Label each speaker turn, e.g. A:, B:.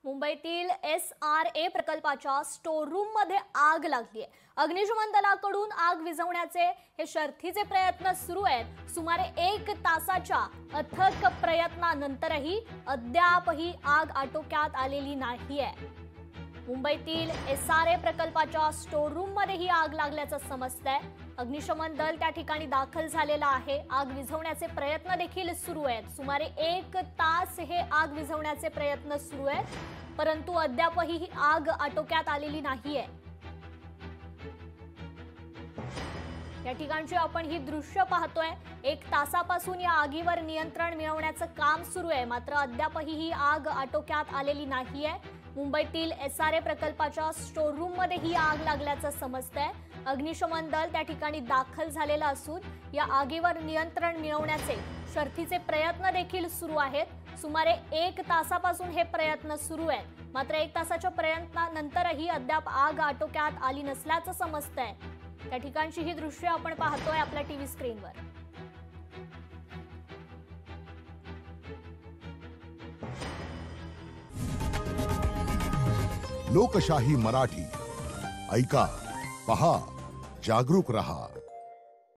A: मुंबईतील SRA प्रकल्पाच्या store room मध्ये आग लागली आहे। अग्निशमन दलाकडून आग विझवण्याचे हे शर्थीचे प्रयत्न सुरू आहेत। सुमारे 1 तासाच्या अथक प्रयत्नानंतरही अद्यापही आग आटोक्यात आलेली नाहीये। मुंबईतील SRA प्रकल्पाच्या स्टोर रूम मध्ये ही आग लागल्याचं समजतंय। अग्निशमन दल त्या ठिकाणी दाखल झालेला आहे। आग विझवण्याचे प्रयत्न देखील सुरू आहेत। सुमारे 1 तास हे आग विझवण्याचे प्रयत्न सुरू आहेत, परंतु अद्यापही ही आग आटोक्यात आलेली नाहीये। या ठिकाणची आपण ही दृश्य पाहतोय। 1 तासापासून या आगीवर नियंत्रण मिळवण्याचं काम सुरू आहे, मात्र अद्यापही ही आग आटोक्यात आलेली नाहीये। मुंबईतील SRA प्रकल्पाच्या स्टोर रूम मध्ये ही आग लागल्याचं समजतंय। अग्निशमन दल त्या ठिकाणी दाखल झालेलं असून या आगीवर नियंत्रण मिळवण्याचे शर्थीचे प्रयत्न देखील सुरू आहेत। सुमारे 1 तासापासून हे प्रयत्न सुरू आहेत, मात्र 1 तासाच्या प्रयत्नानंतरही अद्याप आग आटोक्यात आली नसल्याचं समजतंय। त्या ठिकाणची ही दृश्य आपण पाहतोय आपल्या टीव्ही स्क्रीनवर।
B: लोकशाही मराठी ऐका, पहा, जागरूक रहा।